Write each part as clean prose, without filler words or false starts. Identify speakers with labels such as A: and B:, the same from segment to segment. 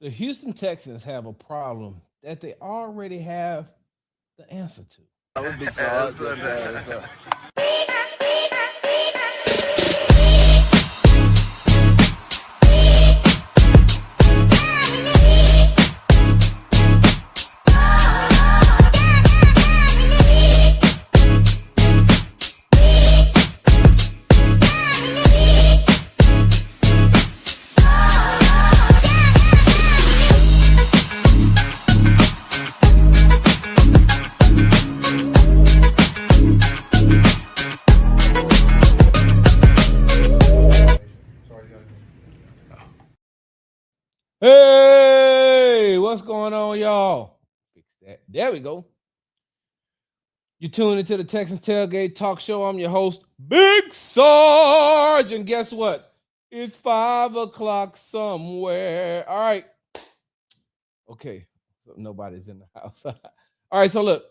A: The Houston Texans have a problem that they already have the answer to.
B: I'm a big Sarge. Yes, sir.
A: Hey, what's going on, y'all? Fix that. There we go. You tuned into the Texans Tailgate Talk Show. I'm your host, Big Sarge. And guess what? It's 5 o'clock somewhere. All right. Okay. So nobody's in the house. All right. So look,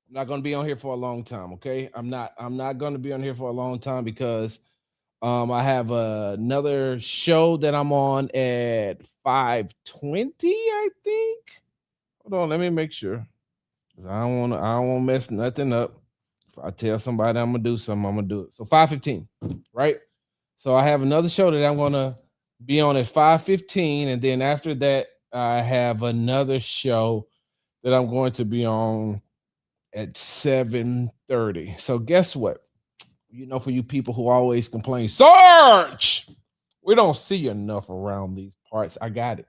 A: I'm not going to be on here for a long time. Okay. I'm not going to be on here for a long time because I have another show that I'm on at 5:20, I think. Hold on, let me make sure. I don't want to mess nothing up. If I tell somebody I'm gonna do something, I'm gonna do it. So 5:15, right? So I have another show that I'm gonna be on at 5:15, and then after that, I have another show that I'm going to be on at 7:30. So guess what? For you people who always complain, Sarge, we don't see you enough around these parts. I got it.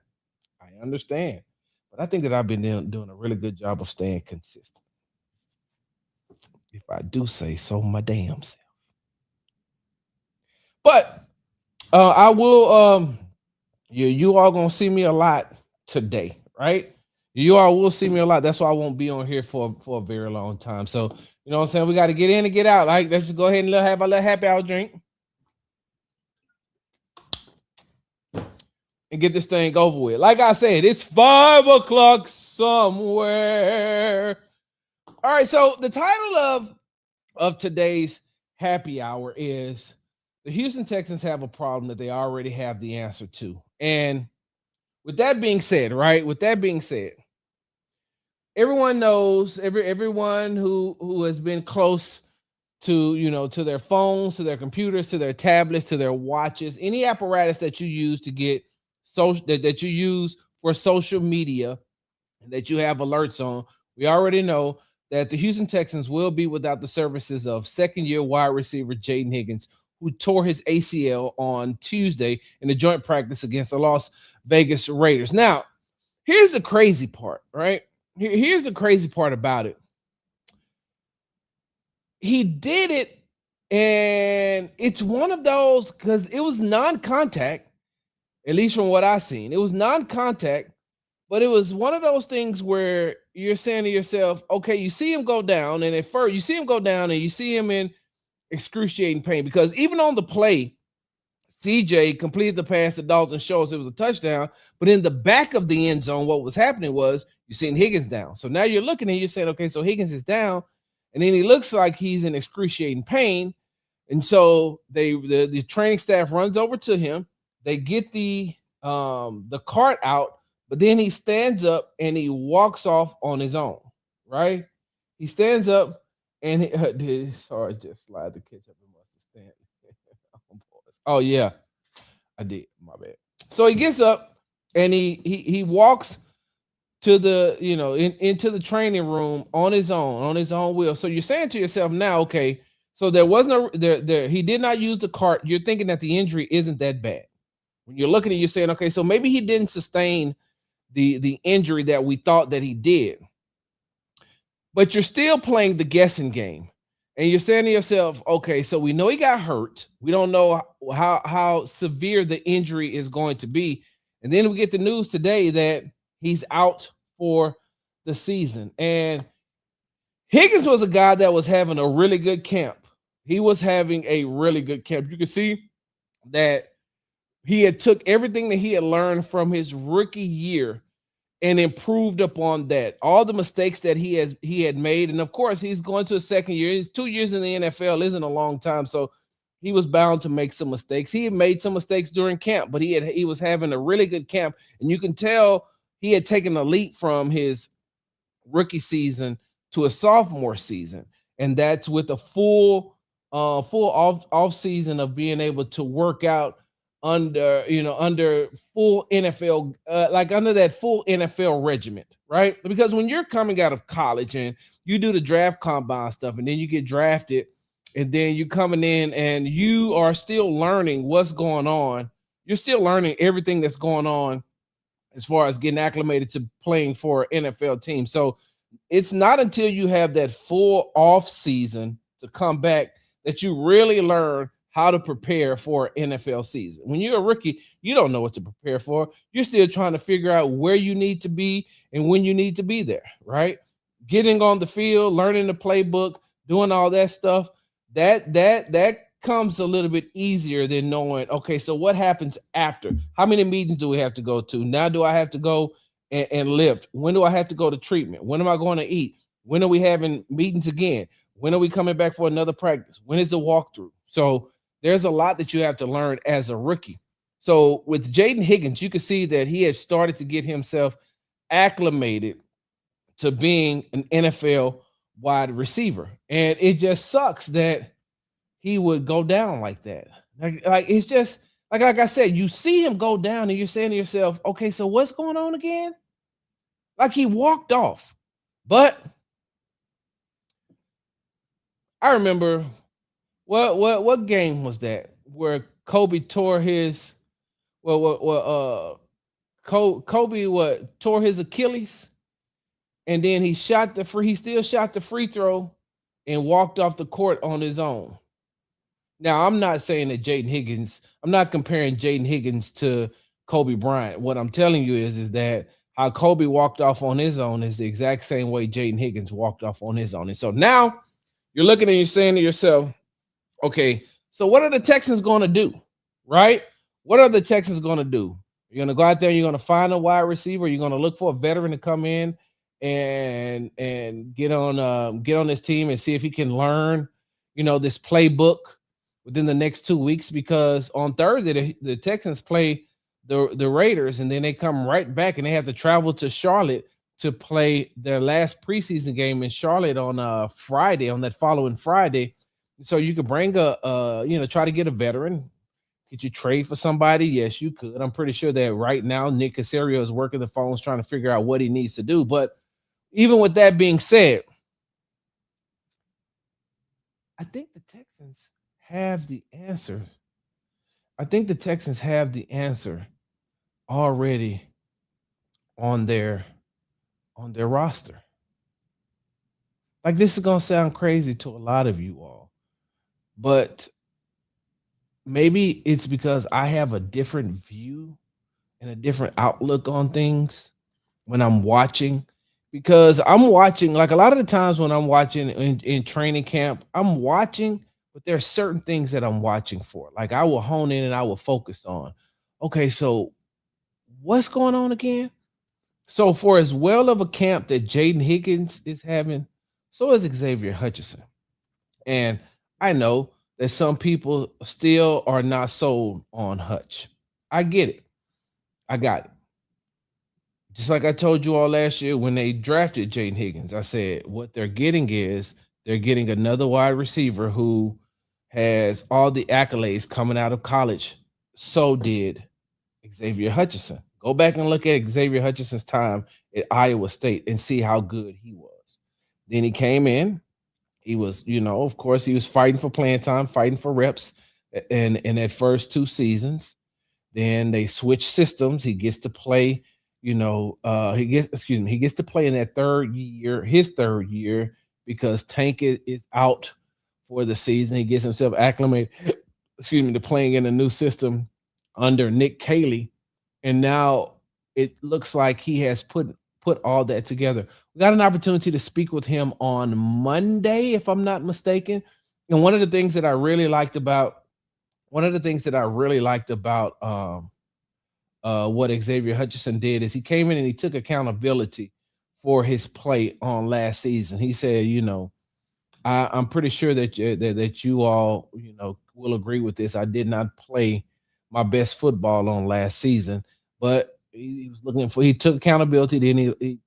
A: I understand. But I think that I've been doing a really good job of staying consistent. If I do say so, my damn self. But I will you all gonna see me a lot today, right? You all will see me a lot. That's why I won't be on here for a very long time. So you know what I'm saying? We got to get in and get out. Like, let's just go ahead and have a little happy hour drink and get this thing over with. Like I said, it's 5 o'clock somewhere. All right, so the title of today's happy hour is the Houston Texans have a problem that they already have the answer to. And with that being said, right? With that being said, everyone knows, everyone who has been close to to their phones, to their computers, to their tablets, to their watches, any apparatus that you use to get social that you use for social media and that you have alerts on, we already know that the Houston Texans will be without the services of second-year wide receiver Jayden Higgins, who tore his ACL on Tuesday in a joint practice against the Las Vegas Raiders. Now, here's the crazy part, right? Here's the crazy part about it. He did it, and it's one of those, because it was non-contact, at least from what I've seen. It was non-contact, but it was one of those things where you're saying to yourself, okay, you see him go down, and at first you see him go down, and you see him in excruciating pain, because even on the play, CJ completed the pass to Dalton Schultz. It was a touchdown, but in the back of the end zone, what was happening was you're seeing Higgins down. So now you're looking and you're saying, okay, so Higgins is down, and then he looks like he's in excruciating pain. And so the training staff runs over to him. They get the cart out, but then he stands up and he walks off on his own, right? He stands up and sorry, just slide the ketchup and mustard stand. Oh yeah, I did. My bad. So he gets up and he walks to the into the training room on his own wheel. So you're saying to yourself now, okay, so there was no there he did not use the cart. You're thinking that the injury isn't that bad. When you're looking at it, you're saying, okay, so maybe he didn't sustain the injury that we thought that he did. But you're still playing the guessing game. And you're saying to yourself, okay, so we know he got hurt. We don't know how severe the injury is going to be. And then we get the news today that he's out for the season. And Higgins was a guy that was having a really good camp. He was having a really good camp. You can see that he had took everything that he had learned from his rookie year and improved upon that. All the mistakes that he had made. And of course, he's going to a second year. He's 2 years in the NFL, isn't a long time. So he was bound to make some mistakes. He had made some mistakes during camp, but he was having a really good camp, and you can tell he had taken a leap from his rookie season to a sophomore season, and that's with a full off season of being able to work out under full NFL like under that full NFL regiment, right? Because when you're coming out of college and you do the draft combine stuff, and then you get drafted, and then you coming in and you are still learning what's going on. You're still learning everything that's going on as far as getting acclimated to playing for an NFL team. So it's not until you have that full off season to come back that you really learn how to prepare for an NFL season. When you're a rookie, you don't know what to prepare for. You're still trying to figure out where you need to be and when you need to be there, right? Getting on the field, learning the playbook, doing all that stuff, that comes a little bit easier than knowing, okay, so what happens after? How many meetings do we have to go to? Now do I have to go and lift? When do I have to go to treatment? When am I going to eat? When are we having meetings again? When are we coming back for another practice? When is the walkthrough? So there's a lot that you have to learn as a rookie. So with Jayden Higgins, you can see that he has started to get himself acclimated to being an NFL wide receiver. And it just sucks that he would go down like that. Like it's just like I said, you see him go down and you're saying to yourself, okay, so what's going on again? Like he walked off. But I remember what game was that where Kobe tore his Kobe tore his Achilles, and then he still shot the free throw and walked off the court on his own. Now, I'm not saying that I'm not comparing Jayden Higgins to Kobe Bryant. What I'm telling you is that how Kobe walked off on his own is the exact same way Jayden Higgins walked off on his own. And so now you're looking and you're saying to yourself, okay, so what are the Texans going to do? Right? What are the Texans going to do? You're going to go out there and you're going to find a wide receiver. You're going to look for a veteran to come in and get on this team and see if he can learn, this playbook within the next 2 weeks, because on Thursday the Texans play the Raiders, and then they come right back and they have to travel to Charlotte to play their last preseason game in Charlotte on Friday, on that following Friday. So you could bring try to get a veteran. Could you trade for somebody? Yes, you could. I'm pretty sure that right now Nick Caserio is working the phones trying to figure out what he needs to do. But even with that being said, I think the Texans have the answer. I think the Texans have the answer already on their roster. Like, this is gonna sound crazy to a lot of you all, but maybe it's because I have a different view and a different outlook on things when I'm watching. Because I'm watching, like a lot of the times when I'm watching in training camp, I'm watching, but there are certain things that I'm watching for. Like I will hone in and I will focus on, okay, so what's going on again? So for as well of a camp that Jayden Higgins is having, so is Xavier Hutchinson. And I know that some people still are not sold on Hutch. I get it. I got it. Just like I told you all last year when they drafted Jayden Higgins, I said what they're getting is they're getting another wide receiver who has all the accolades coming out of college. So did Xavier Hutchinson. Go back and look at Xavier Hutchinson's time at Iowa State and see how good he was. Then he came in. He was, of course, he was fighting for playing time, fighting for reps in that first 2 seasons. Then they switch systems. He gets to play, he gets to play in that his third year, because Tank is out for the season. He gets himself acclimated, to playing in a new system under Nick Caley. And now it looks like he has put all that together. We got an opportunity to speak with him on Monday, if I'm not mistaken. And one of the things that I really liked about what Xavier Hutchinson did is he came in and he took accountability for his play on last season. He said, I'm pretty sure that you all, will agree with this. I did not play my best football on last season, but he was looking for. He took accountability. Then he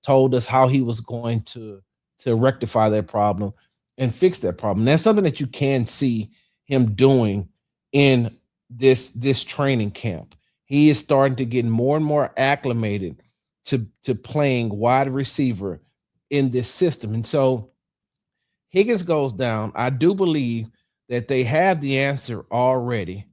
A: told us how he was going to rectify that problem and fix that problem. That's something that you can see him doing in this training camp. He is starting to get more and more acclimated to playing wide receiver in this system, and so Higgins goes down. I do believe that they have the answer already,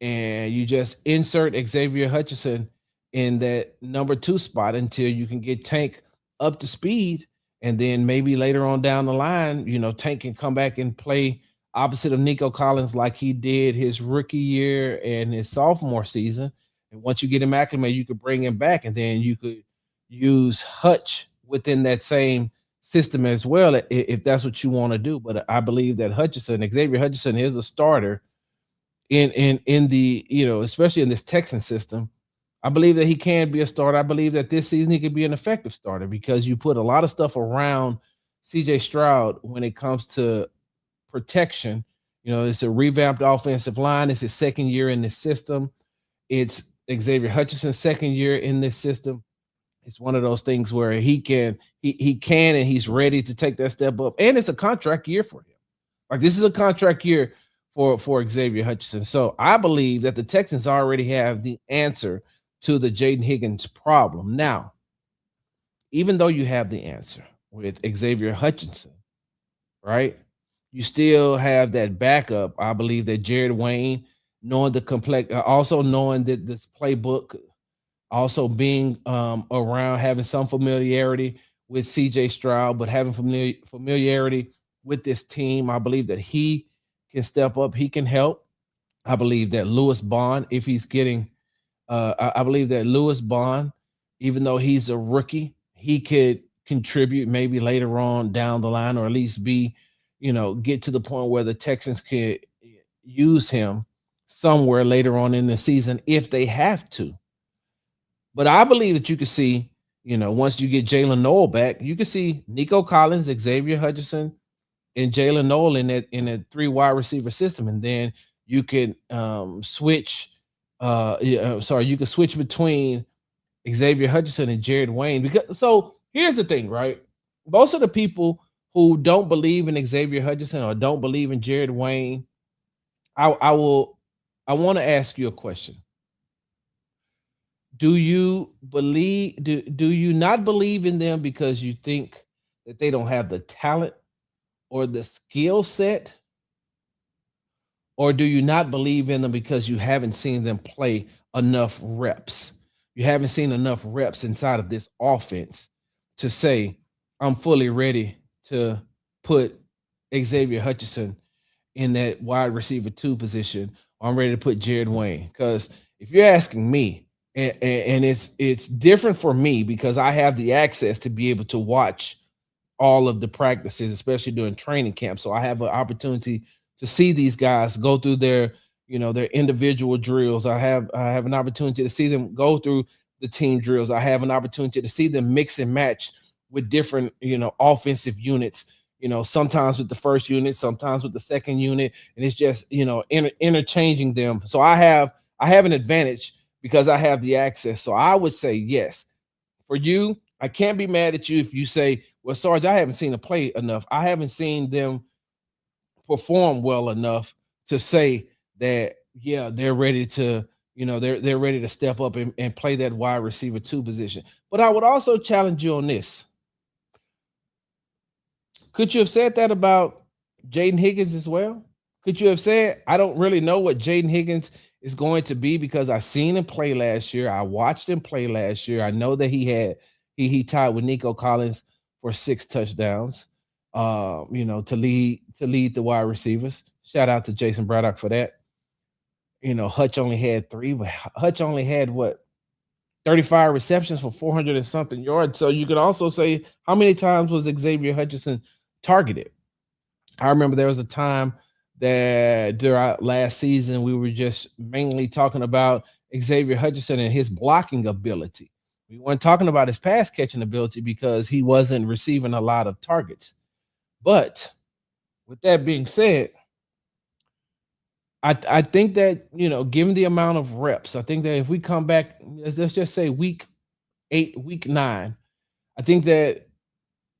A: and you just insert Xavier Hutchinson in that number two spot until you can get Tank up to speed. And then maybe later on down the line, Tank can come back and play opposite of Nico Collins like he did his rookie year and his sophomore season. And once you get him acclimated, you could bring him back, and then you could use Hutch within that same system as well, if that's what you want to do. But I believe that Xavier Hutchinson, is a starter in the especially in this Texan system. I believe that he can be a starter. I believe that this season he could be an effective starter because you put a lot of stuff around CJ Stroud when it comes to protection. It's a revamped offensive line. It's his second year in this system. It's Xavier Hutchinson's second year in this system. It's one of those things where he can and he's ready to take that step up. And it's a contract year for him. Like, this is a contract year for Xavier Hutchinson. So I believe that the Texans already have the answer to the Jayden Higgins problem. Now, even though you have the answer with Xavier Hutchinson, right? You still have that backup. I believe that Jared Wayne, knowing the complex, also knowing that this playbook, also being around, having some familiarity with CJ Stroud, but having familiarity with this team. I believe that he can step up, he can help. I believe that Lewis Bond, if he's getting, I believe that Lewis Bond, even though he's a rookie, he could contribute maybe later on down the line, or at least get to the point where the Texans could use him somewhere later on in the season if they have to. But I believe that you could see, once you get Jalen Noel back, you could see Nico Collins, Xavier Hutchinson, and Jalen Noel in a three wide receiver system, and then you could switch. You could switch between Xavier Hutchinson and Jared Wayne. Because so here's the thing, right? Most of the people who don't believe in Xavier Hutchinson or don't believe in Jared Wayne, I want to ask you a question. Do you not believe in them because you think that they don't have the talent or the skill set, or do you not believe in them because you haven't seen them play enough reps? You haven't seen enough reps inside of this offense to say, I'm fully ready to put Xavier Hutchinson in that wide receiver two position. I'm ready to put Jared Wayne. Because if you're asking me, and it's different for me because I have the access to be able to watch all of the practices, especially during training camp. So I have an opportunity to see these guys go through their individual drills. I have an opportunity to see them go through the team drills. I have an opportunity to see them mix and match with different, offensive units, sometimes with the first unit, sometimes with the second unit. And it's just, interchanging them. So I have an advantage because I have the access. So I would say yes. For you, I can't be mad at you if you say, well, Sarge, I haven't seen them play enough. I haven't seen them perform well enough to say that, yeah, they're ready to, they're ready to step up and play that wide receiver two position. But I would also challenge you on this. Could you have said that about Jayden Higgins as well? Could you have said, I don't really know what Jayden Higgins is going to be because I seen him play last year. I watched him play last year. I know that he tied with Nico Collins for 6 touchdowns, to lead the wide receivers. Shout out to Jason Braddock for that. Hutch only had 3, but Hutch only had 35 receptions for 400 and something yards. So you could also say, how many times was Xavier Hutchinson targeted? I remember there was a time that during last season, we were just mainly talking about Xavier Hutchinson and his blocking ability. We weren't talking about his pass catching ability because he wasn't receiving a lot of targets. But with that being said, I think that given the amount of reps, I think that if we come back, let's just say week 8, week 9, I think that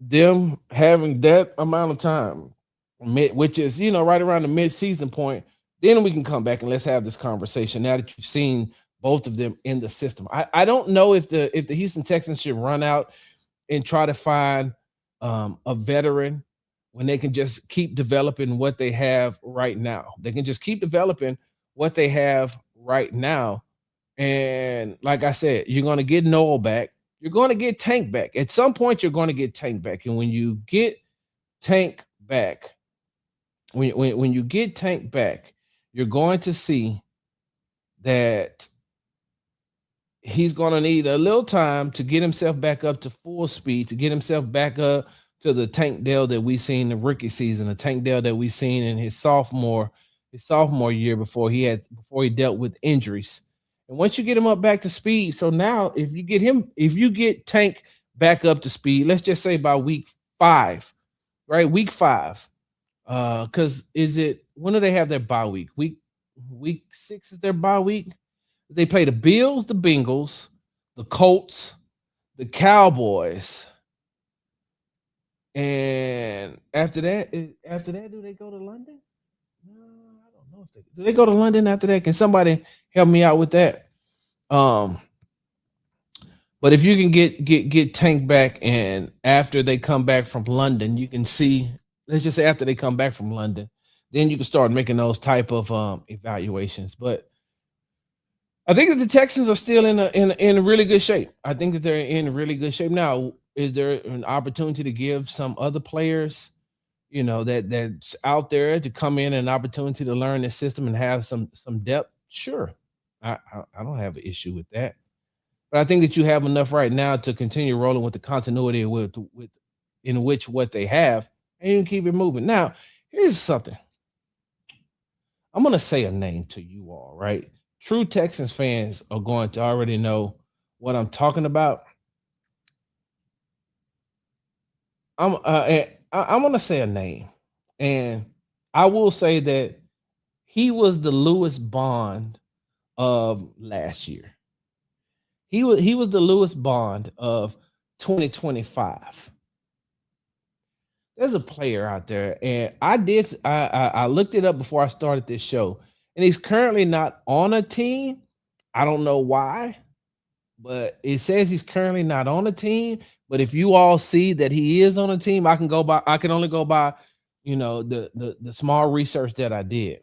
A: them having that amount of time, which is right around the mid-season point, then we can come back and let's have this conversation. Now that you've seen both of them in the system, I don't know if the Houston Texans should run out and try to find a veteran when they can just keep developing what they have right now. They can just keep developing what they have right now. And like I said, you're going to get Noel back. You're going to get Tank back. At some point, you're going to get Tank back. And when you get Tank back, when you get Tank back, you're going to see that he's going to need a little time to get himself back up to full speed, to get himself back up to the Tank Dell that we seen in the rookie season, the Tank Dell that we seen in his sophomore year before he dealt with injuries. And once you get him up back to speed, so now if you get Tank back up to speed, let's just say by week 5, right? Week 5. Because when do they have their bye week? Week 6 is their bye week. They play the Bills, the Bengals, the Colts, the Cowboys, and after that, do they go to London? No, I don't know if do they go to London after that. Can somebody help me out with that? Um, but if you can get Tank back, and after they come back from London, you can see. Let's just say after they come back from London, then you can start making those type of evaluations. But I think that the Texans are still in really good shape. I think that they're in really good shape now. Is there an opportunity to give some other players, that's out there to come in, an opportunity to learn the system and have some depth? Sure, I don't have an issue with that. But I think that you have enough right now to continue rolling with the continuity with in which what they have, and you can keep it moving. Now, here's something. I'm gonna say a name to you all, right? True Texans fans are going to already know what I'm talking about. I'm gonna say a name, and I will say that he was the Lewis Bond of last year. He was the Lewis Bond of 2025. There's a player out there, and I looked it up before I started this show, and he's currently not on a team. I don't know why, but it says he's currently not on a team. But if you all see that he is on a team, I can only go by, the small research that I did.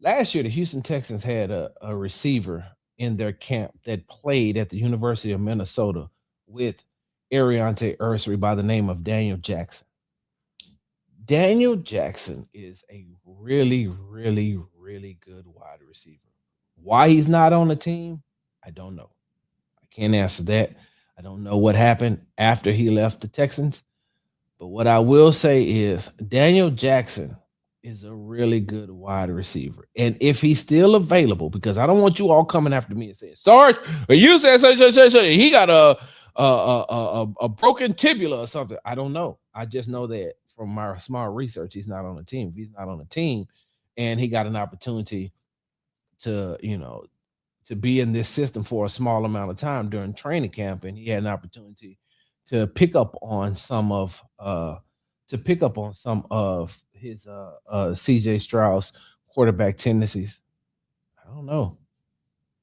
A: Last year, the Houston Texans had a receiver in their camp that played at the University of Minnesota with Ariante Ursary by the name of Daniel Jackson. Daniel Jackson is a really, really, really good wide receiver. Why he's not on the team, I don't know. I can't answer that. I don't know what happened after he left the Texans. But what I will say is Daniel Jackson is a really good wide receiver. And if he's still available, because I don't want you all coming after me and saying, Sarge, you said he got a broken tibula or something. I don't know. I just know that from my small research, he's not on the team. If he's not on the team and he got an opportunity to, to be in this system for a small amount of time during training camp, and he had an opportunity to pick up on some of his CJ Strauss quarterback tendencies. I don't know.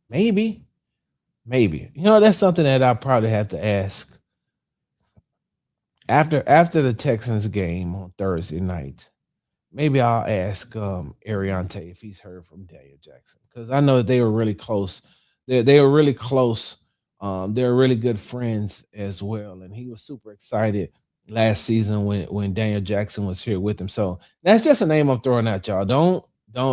A: Maybe. That's something that I probably have to ask after the Texans game on Thursday night. Maybe I'll ask Ariante if he's heard from Daniel Jackson, because I know that they were really close. They were really close. They're really good friends as well, and he was super excited last season when Daniel Jackson was here with him. So that's just a name I'm throwing at y'all.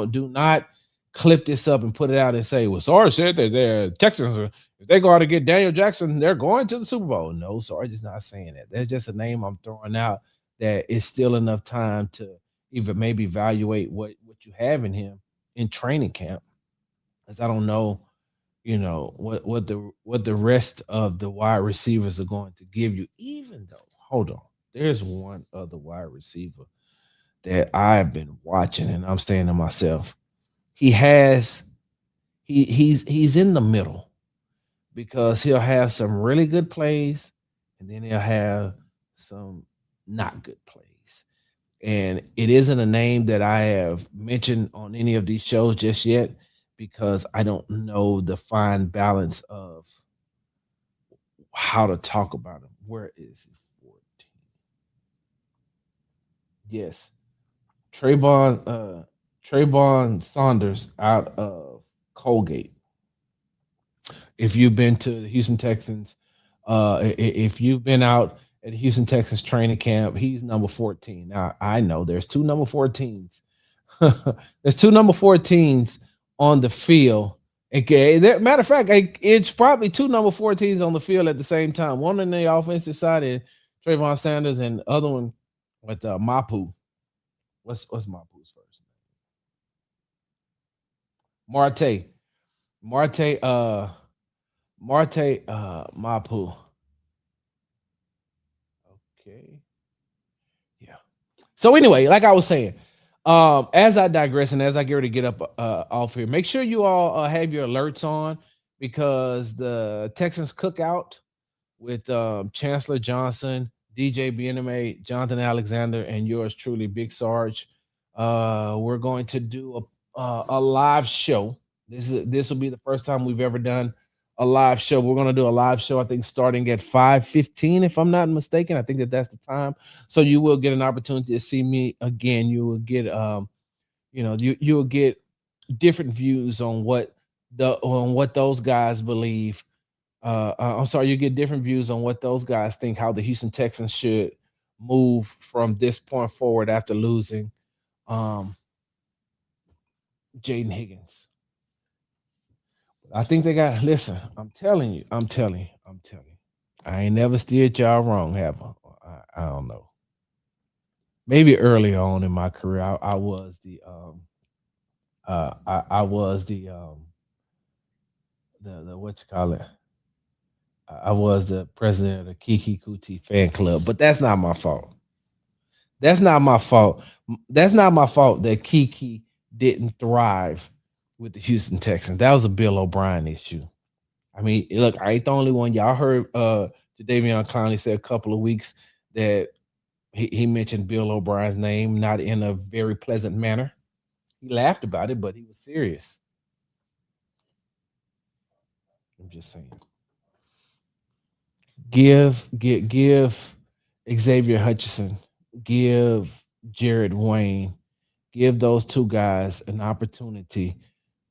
A: Do not clip this up and put it out and say, "Well, Sarge said that the Texans if they go out to get Daniel Jackson, they're going to the Super Bowl." No, Sarge is not saying that. That's just a name I'm throwing out that is still enough time to even maybe evaluate what you have in him in training camp. As I don't know, what the rest of the wide receivers are going to give you. Even though, hold on, there's one other wide receiver that I've been watching, and I'm saying to myself, he has he's in the middle because he'll have some really good plays, and then he'll have some not good plays. And it isn't a name that I have mentioned on any of these shows just yet because I don't know the fine balance of how to talk about him. Where is he? 14. Yes. Trayvon Saunders out of Colgate. If you've been to the Houston Texans, if you've been out at the Houston Texans training camp, he's number 14. Now I know there's two number 14s. There's two number 14s on the field. Okay, matter of fact, it's probably two number 14s on the field at the same time. One on the offensive side is Trayvon Sanders, and the other one with Mapu. What's Mapu's first name? Marte. Marte. Mapu. Okay. Yeah. So anyway, like I was saying, as I digress and as I get ready to get up off here, make sure you all have your alerts on because the Texans cookout with Chancellor Johnson, DJ BNMA, Jonathan Alexander, and yours truly, Big Sarge. We're going to do a live show. This will be the first time we've ever done a live show. We're going to do a live show, I think, starting at 5:15, if I'm not mistaken. I think that's the time. So you will get an opportunity to see me again. You will get you will get different views on what those guys believe. I'm sorry, you get different views on what those guys think how the Houston Texans should move from this point forward after losing um Jayden Higgins. I think they got listen, I'm telling you. I ain't never steered y'all wrong, have I? I don't know. Maybe early on in my career, I was I was the what you call it? I was the president of the Kiki Kuti fan club, but that's not my fault. That's not my fault. That's not my fault that Kiki didn't thrive with the Houston Texans. That was a Bill O'Brien issue. I mean, look, I ain't the only one. Y'all heard Jadeveon Clowney say a couple of weeks that he mentioned Bill O'Brien's name, not in a very pleasant manner. He laughed about it, but he was serious. I'm just saying. Give Xavier Hutchinson, give Jared Wayne, give those two guys an opportunity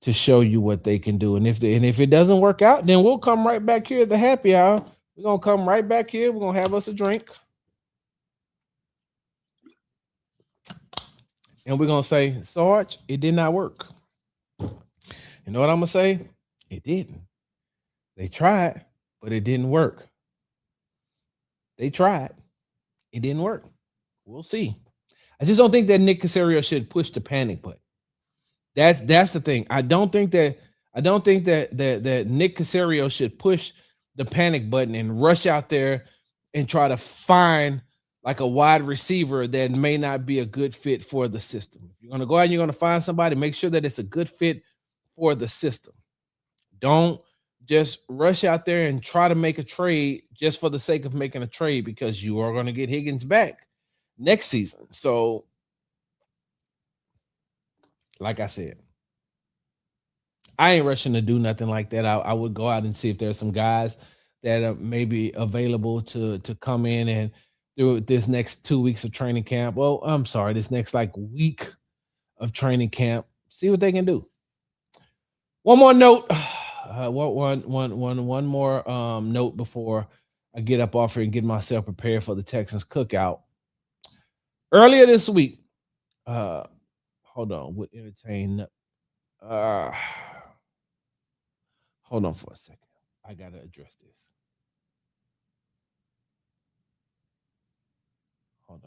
A: to show you what they can do. And if it doesn't work out, then we'll come right back here at the happy hour. We're gonna come right back here. We're gonna have us a drink. And we're gonna say, Sarge, it did not work. You know what I'm gonna say? It didn't. They tried, but it didn't work. They tried. It didn't work. We'll see. I just don't think that Nick Caserio should push the panic button. That's the thing. I don't think that Nick Caserio should push the panic button and rush out there and try to find like a wide receiver that may not be a good fit for the system. If you're gonna go out and you're gonna find somebody, make sure that it's a good fit for the system. Don't just rush out there and try to make a trade just for the sake of making a trade because you are going to get Higgins back next season. So, like I said, I ain't rushing to do nothing like that. I would go out and see if there's some guys that are maybe available to come in and do this next 2 weeks of training camp. Well, I'm sorry, this next like week of training camp. See what they can do. One more note. One more note before I get up off here and get myself prepared for the Texans cookout. Earlier this week, hold on, would entertain. Uh, hold on for a second. I gotta address this. Hold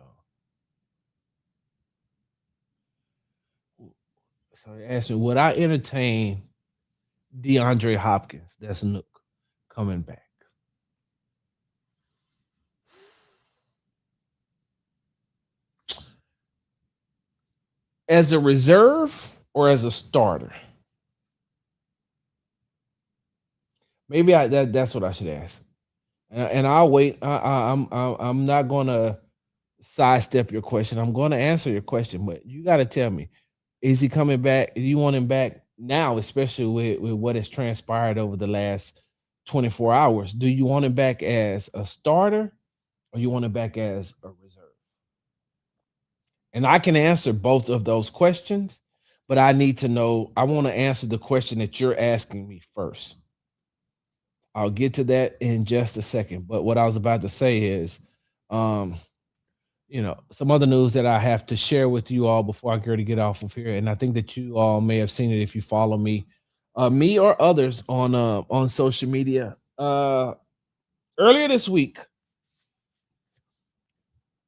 A: on. So they asked me, would I entertain DeAndre Hopkins? That's Nook coming back. As a reserve or as a starter? Maybe that's what I should ask. And I'll wait. I'm not gonna sidestep your question. I'm going to answer your question, but you got to tell me: is he coming back? Do you want him back now, especially with what has transpired over the last 24 hours? Do you want him back as a starter, or you want him back as a reserve? And I can answer both of those questions, but I need to know. I want to answer the question that you're asking me first. I'll get to that in just a second. But what I was about to say is, um, some other news that I have to share with you all before I get off of here. And I think that you all may have seen it if you follow me or others on social media. Earlier this week,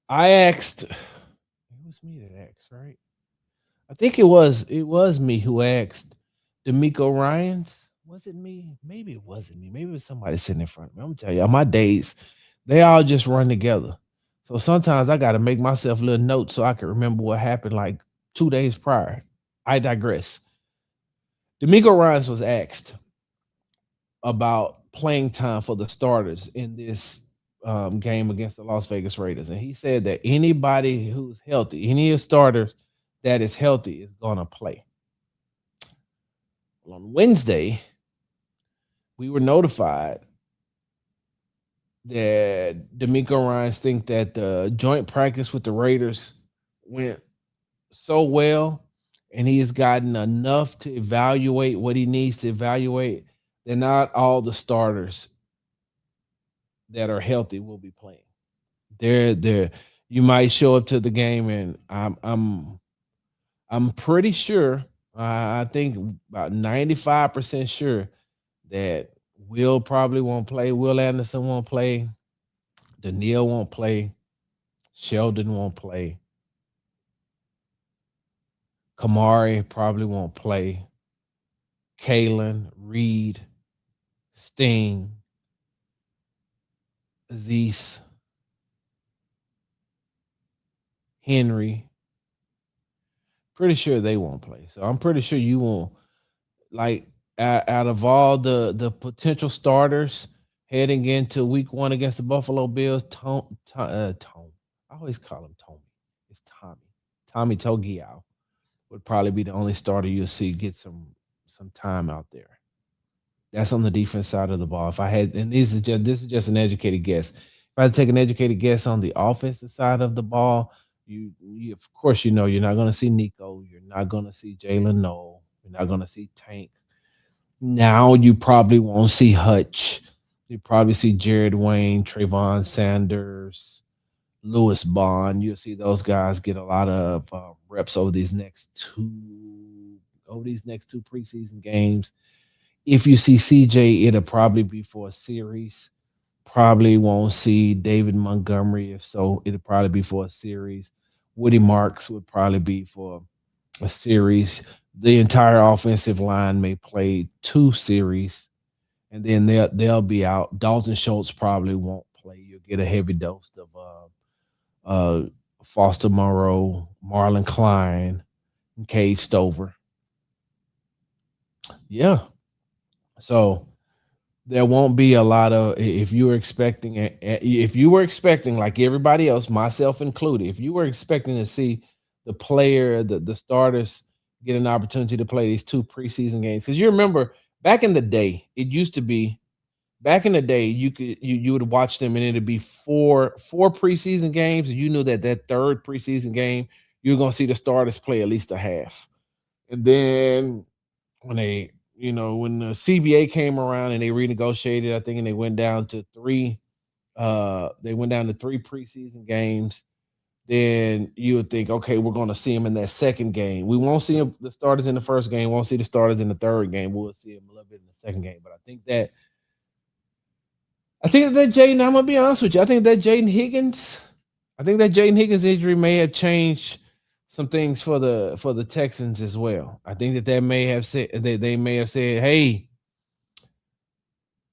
A: I asked. It was me that asked, right? I think it was me who asked D'Amico Ryans. Was it me? Maybe it wasn't me. Maybe it was somebody sitting in front of me. I'm gonna tell you, my days, they all just run together. So sometimes I gotta make myself little notes so I can remember what happened like 2 days prior. I digress. D'Amico Ryans was asked about playing time for the starters in this game against the Las Vegas Raiders. And he said that anybody who's healthy, any of the starters that is healthy is gonna play. Well, on Wednesday, we were notified that D'Amico Ryans think that the joint practice with the Raiders went so well, and he has gotten enough to evaluate what he needs to evaluate, that not all the starters that are healthy will be playing. They're you might show up to the game, and I'm pretty sure. I think about 95% sure that Will probably won't play. Will Anderson won't play. Daniil won't play. Sheldon won't play. Kamari probably won't play. Kalen, Reed, Sting, Aziz, Henry. Pretty sure they won't play. So I'm pretty sure you won't. Like out of all the potential starters heading into Week 1 against the Buffalo Bills, Tom. I always call him Tommy. It's Tommy. Tommy Togiao would probably be the only starter you'll see get some time out there. That's on the defense side of the ball. If I had, and this is just an educated guess. If I had to take an educated guess on the offensive side of the ball, you of course you're not going to see Nico. You're not going to see Jalen Noel. You're not going to see Tank. Now you probably won't see Hutch. You probably see Jared Wayne, Trayvon Sanders, Lewis Bond. You'll see those guys get a lot of reps over these next two preseason games. If you see CJ, it'll probably be for a series. Probably won't see David Montgomery. If so, it'll probably be for a series. Woody Marks would probably be for a series. The entire offensive line may play two series, and then they'll be out. Dalton Schultz probably won't play. You'll get a heavy dose of Foster Moreau, Marlon Klein, and Cade Stover. Yeah. So there won't be a lot of, if you were expecting like everybody else, myself included, if you were expecting to see the starters get an opportunity to play these two preseason games, because you remember back in the day, it used to be back in the day you would watch them and it'd be four preseason games, and you knew that third preseason game you were going to see the starters play at least a half. And then when the CBA came around and they renegotiated, I think, and they went down to three preseason games. Then you would think, okay, we're going to see them in that second game. We won't see the starters in the first game. Won't see the starters in the third game. We'll see them a little bit in the second game. But I think that Jayden. I'm gonna be honest with you. I think that Jayden Higgins injury may have changed some things for the Texans as well. I think that they may have said, "Hey,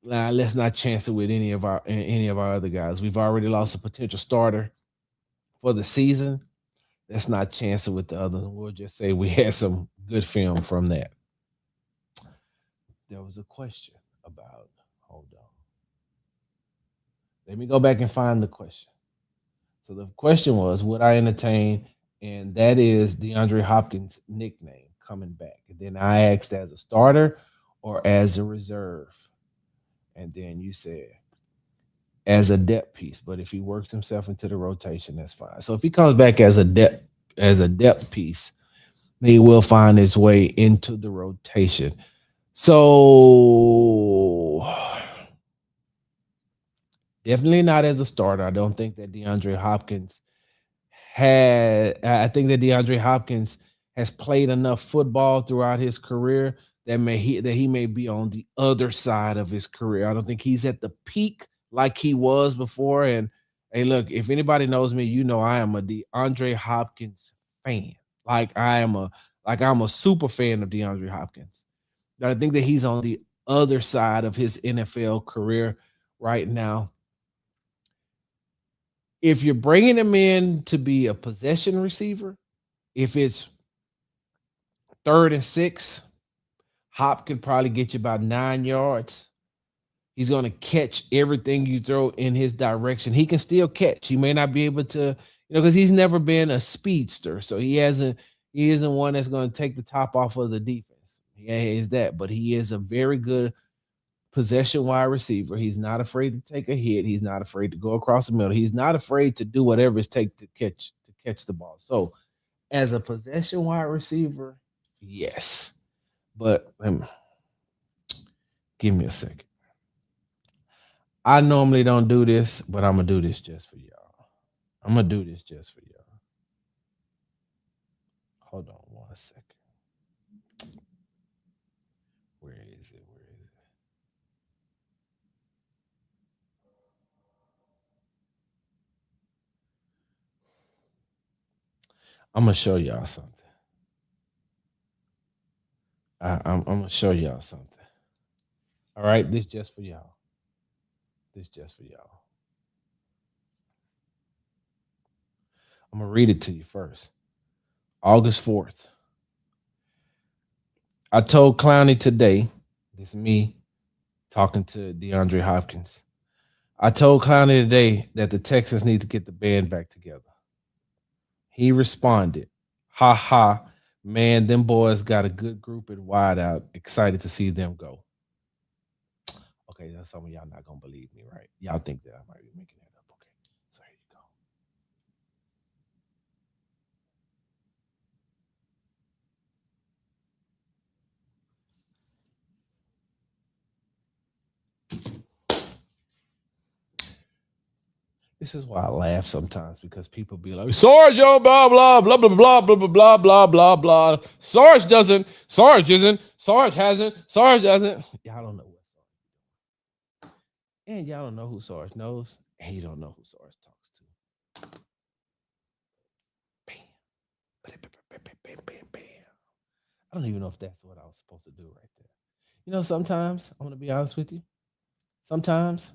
A: nah, let's not chance it with any of our other guys. We've already lost a potential starter for the season. let's not chance it with the other. We'll just say we had some good film from that. There was a question about, hold on. Let me go back and find the question. So the question was, would I entertain? And that is DeAndre Hopkins' nickname coming back. And then I asked as a starter or as a reserve. And then you said as a depth piece. But if he works himself into the rotation, that's fine. So if he comes back as a depth piece, he will find his way into the rotation. So definitely not as a starter. I don't think that DeAndre Hopkins I think that DeAndre Hopkins has played enough football throughout his career that he may be on the other side of his career. I don't think he's at the peak like he was before. And hey, look, if anybody knows me, you know I am a DeAndre Hopkins fan. Like I'm a super fan of DeAndre Hopkins. But I think that he's on the other side of his NFL career right now. If you're bringing him in to be a possession receiver, if it's 3rd and 6, Hop could probably get you about 9 yards. He's going to catch everything you throw in his direction. He can still catch. He may not be able to, because he's never been a speedster. So he isn't one that's going to take the top off of the defense. He is that, but he is a very good possession wide receiver. He's not afraid to take a hit. He's not afraid to go across the middle. He's not afraid to do whatever it takes to catch the ball. So as a possession wide receiver, yes. But give me a second. I normally don't do this, but I'm going to do this just for y'all. I'm going to do this just for y'all. Hold on 1 second. Where is it? I'm going to show y'all something. I'm going to show y'all something. All right? This just for y'all. I'm going to read it to you first. August 4th. I told Clowney today, this is me talking to DeAndre Hopkins. I told Clowney today that the Texans need to get the band back together. He responded, ha ha, man, them boys got a good group at wideout. Excited to see them go. Okay, that's some of y'all not going to believe me, right? Y'all think that I might be making that up. Okay, so here you go. This is why I laugh sometimes, because people be like, Sarge, blah, blah, blah, blah, blah, blah, blah, blah, blah, blah, blah. Sarge doesn't, Sarge isn't, Sarge hasn't, Sarge doesn't. Y'all don't know what Sarge. And y'all don't know who Sarge knows, and you don't know who Sarge talks to. Bam. Bam, bam, bam. I don't even know if that's what I was supposed to do right there. Sometimes, I'm going to be honest with you, sometimes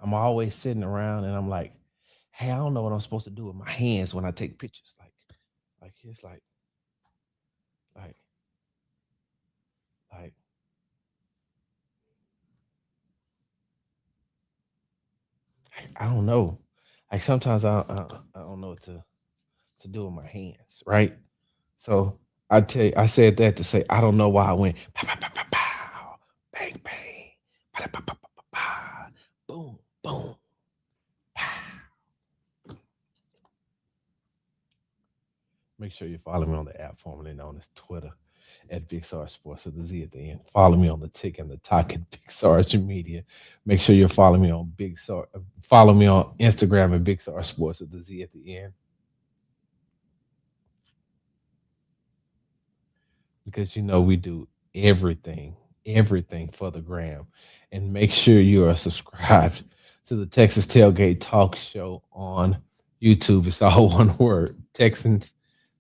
A: I'm always sitting around and I'm like, hey, I don't know what I'm supposed to do with my hands when I take pictures. It's like, I don't know. Like sometimes I don't know what to do with my hands, right? So I said that to say I don't know why I went pow, pow, pow, pow, pow, bang bang, pow, pow, pow, pow, pow, boom boom, pow. Make sure you follow me on the app formerly known as Twitter at Big Sarge Sports with the Z at the end. Follow me on the Tick and the Talk at Big Sarge Media. Make sure you follow me on follow me on Instagram at Big Sarge Sports with the Z at the end. Because we do everything for the gram. And make sure you are subscribed to the Texas Tailgate Talk Show on YouTube. It's all one word, Texans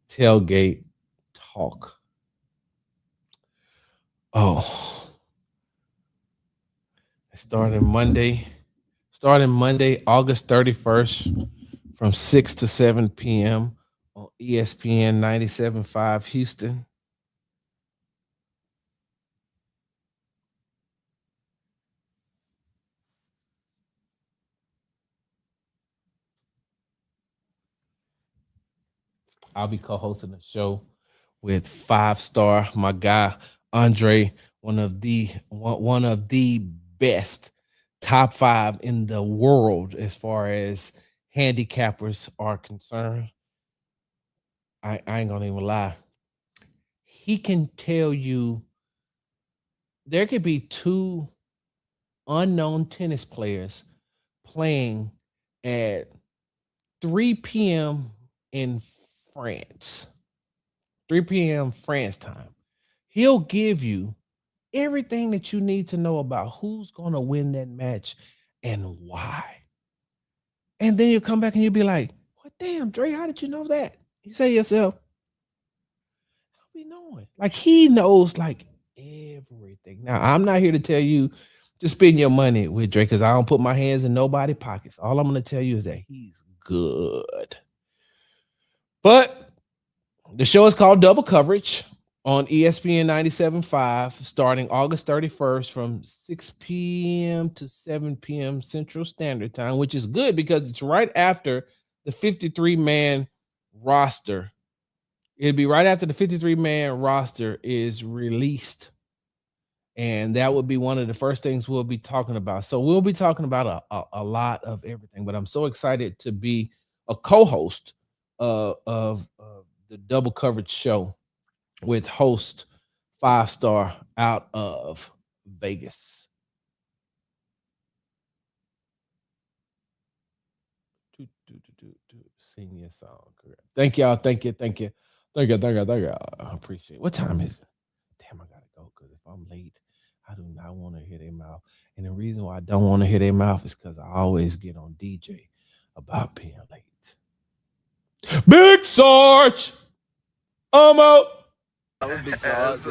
A: Tailgate Talk. Oh, starting Monday, August 31st from 6 to 7 p.m. on ESPN 97.5 Houston. I'll be co-hosting the show with 5-star, my guy Andre, one of the best top 5 in the world as far as handicappers are concerned. I ain't gonna even lie. He can tell you there could be 2 unknown tennis players playing at 3 p.m. in France. 3 p.m. France time. He'll give you everything that you need to know about who's going to win that match and why. And then you'll come back and you'll be like, "What damn, Dre, how did you know that?" You say to yourself, "How be knowing?" Like he knows like everything. Now, I'm not here to tell you to spend your money with Drake because I don't put my hands in nobody's pockets. All I'm going to tell you is that he's good. But the show is called Double Coverage on ESPN 97.5 starting August 31st from 6 p.m. to 7 p.m. Central Standard Time, which is good because it's right after the 53-man roster. It'll be right after the 53-man roster is released. And that would be one of the first things we'll be talking about. So we'll be talking about a lot of everything, but I'm so excited to be a co-host of the Double Coverage show with host 5-star out of Vegas. Sing your song. Correct. Thank y'all. Thank you. I appreciate it. What time is it? Damn, I gotta go because if I'm late, I do not want to hear their mouth. And the reason why I don't want to hear their mouth is because I always get on DJ about being late. Big Sarge, I'm out.
B: Big Sarge.